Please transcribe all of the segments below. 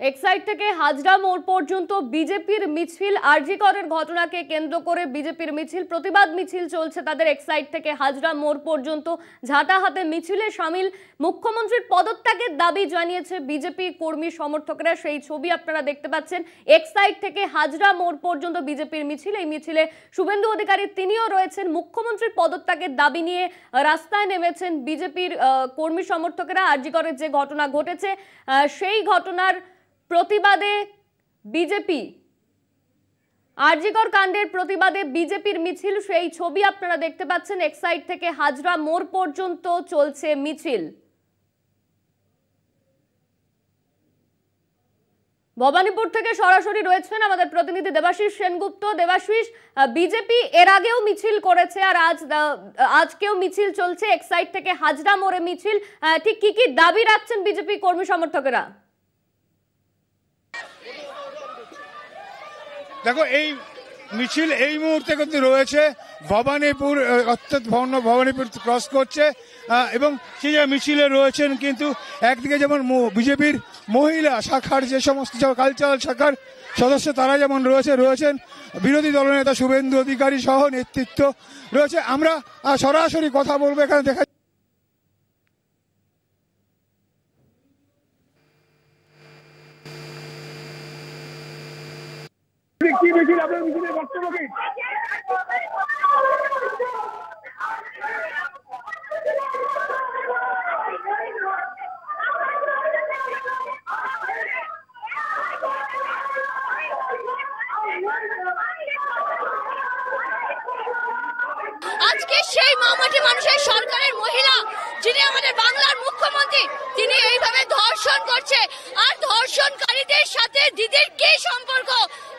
Exide থেকে হাজরা মোড় পর্যন্ত বিজেপির মিছিল, আরজি করের ঘটনাকে কেন্দ্র করে বিজেপির মিছিল, প্রতিবাদ মিছিল চলছে তাদের এক্সাইড থেকে হাজরা মোড় পর্যন্ত। ঝাঁটা হাতে মিছিলে সামিল, মুখ্যমন্ত্রীর পদত্যাগের দাবি জানিয়েছে বিজেপি কর্মী সমর্থকরা। সেই ছবি আপনারা দেখতে পাচ্ছেন। এক্সাইড থেকে হাজরা মোড় পর্যন্ত বিজেপির মিছিল। এই মিছিলে শুভেন্দু অধিকারী তিনিও রয়েছেন। মুখ্যমন্ত্রীর পদত্যাগের দাবি নিয়ে রাস্তায় নেমেছেন বিজেপির কর্মী সমর্থকেরা। আরজি করের যে ঘটনা ঘটেছে সেই ঘটনার প্রতিবাদে বিজেপি, আরজিকর কাণ্ডের প্রতিবাদে বিজেপির মিছিল, সেই ছবি আপনারা দেখতে পাচ্ছেন। এক্সাইড থেকে হাজরা মোড় পর্যন্ত চলছে মিছিল। ভবানীপুর থেকে সরাসরি রয়েছেন আমাদের প্রতিনিধি দেবাশিস সেনগুপ্ত। দেবাশিস, বিজেপি এর আগেও মিছিল করেছে আর আজকেও মিছিল চলছে এক্সাইড থেকে হাজরা মোড়ে মিছিল, ঠিক কি কি দাবি রাখছেন বিজেপি কর্মী সমর্থকেরা? দেখো, এই মিছিল এই মুহূর্তে কিন্তু রয়েছে ভবানীপুর, অর্থাৎ ভবানীপুর ক্রস করছে এবং সেই মিছিলে রয়েছেন কিন্তু একদিকে যেমন বিজেপির মহিলা শাখার যে সমস্ত কালচারাল শাখার সদস্য তারা যেমন রয়েছেন বিরোধী দলনেতা শুভেন্দু অধিকারী সহ নেতৃত্ব রয়েছে। আমরা সরাসরি কথা বলবো। এখানে দেখা কি মিছিল, আপনার মিছিলের বক্তব্য কি? আজকে সেই মামাটি মানুষের সরকারের মহিলা যিনি আমাদের বাংলার মুখ্যমন্ত্রী, তিনি এইভাবে ধর্ষণ করছে। আর ধর্ষণকারীদের সাথে দিদির কি সম্পর্ক,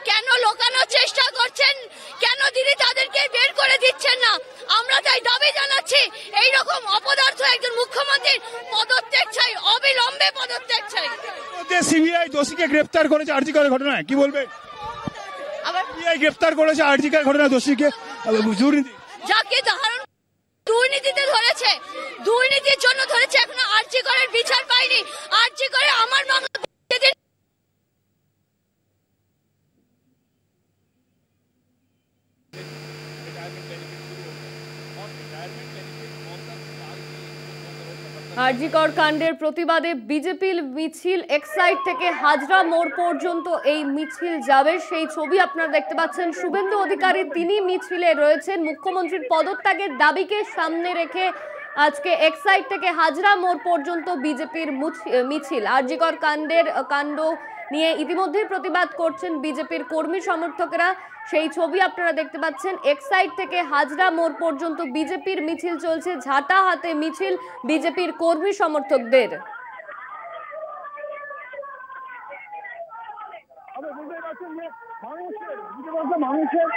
কেন লোকানোর চেষ্টা করছেন, কেন দিদি তাদেরকে বের করে দিচ্ছেন না? আমরা তাই দাবি জানাচ্ছি, এইরকম অপদার্থ একজন মুখ্যমন্ত্রীর পদত্যাগ চাই, অবিলম্বে পদত্যাগ চাই। সিবিআই দোষীকে গ্রেফতার করেছে আরজি করের ঘটনায়, কি বলবেন? সিবিআই গ্রেফতার করেছে আরজি করের ঘটনায় দোষীকে, যাকে দুর্নীতিতে ধরেছে, দুর্নীতির জন্য ধরেছে, এখনো আরজি করের বিচার পাইনি। আরজি করে আমার বাংলা আরজিকর কাণ্ডের প্রতিবাদে বিজেপির মিছিল এক্সাইড থেকে হাজরা মোড় পর্যন্ত এই মিছিল যাবে। সেই ছবি আপনারা দেখতে পাচ্ছেন। শুভেন্দু অধিকারী তিনি মিছিলে রয়েছেন। মুখ্যমন্ত্রীর পদত্যাগের দাবিকে সামনে রেখে আজকে এক্সাইড থেকে হাজরা মোড় পর্যন্ত বিজেপির মিছিল। আরজিকর কাণ্ড নিয়ে ইতিমধ্যেই প্রতিবাদ করছেন বিজেপির কর্মী সমর্থকেরা। সেই ছবি আপনারা দেখতে পাচ্ছেন। এক্সাইড থেকে হাজরা মোড় পর্যন্ত বিজেপির মিছিল চলছে। ঝাঁটা হাতে মিছিল বিজেপির কর্মী সমর্থকদের। মানুষের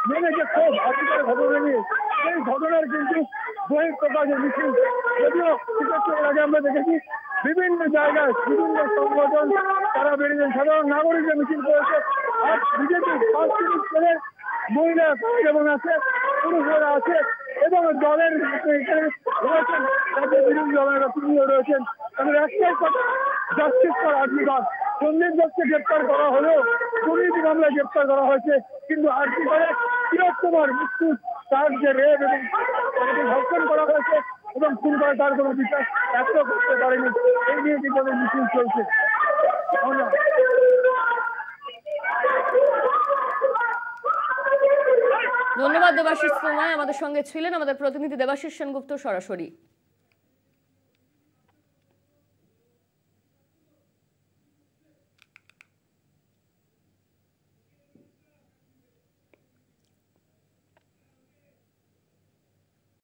মনে যে ক্ষোভ আজকের ঘটনা নিয়ে, সেই ঘটনার কিন্তু বহিঃপ্রকাশের মিছিল। যদিও এর আগে আমরা দেখেছি বিভিন্ন জায়গায় বিভিন্ন সংগঠন তারা বেরিয়েছেন, সাধারণ নাগরিকরা মিছিল করেছে। আর বিজেপি মহিলা যেমন আছে, পুরুষরা আছে এবং দলের এখানে রয়েছেন তাদের বিরোধী দলের তিনিও রয়েছেন। তাদের একটাই কথা, জাস্টিস ফর আরজিকর। সন্দীপ দাসকে গ্রেপ্তার করা হলেও দুর্নীতি মামলায় গ্রেপ্তার করা হয়েছে, কিন্তু আরজিকরের তিলোত্তমার মৃত্যু, তার যে রেপ এবং তাকে ধর্ষণ করা হয়েছে এবং খুন করা, তার কোনো বিচার এখনো করতে পারেনি। এই নিয়ে কিন্তু মিছিল চলছে। ধন্যবাদ দেবাশিস, তোমায়। আমাদের সঙ্গে ছিলেন আমাদের প্রতিনিধি দেবাশিস সেনগুপ্ত সরাসরি।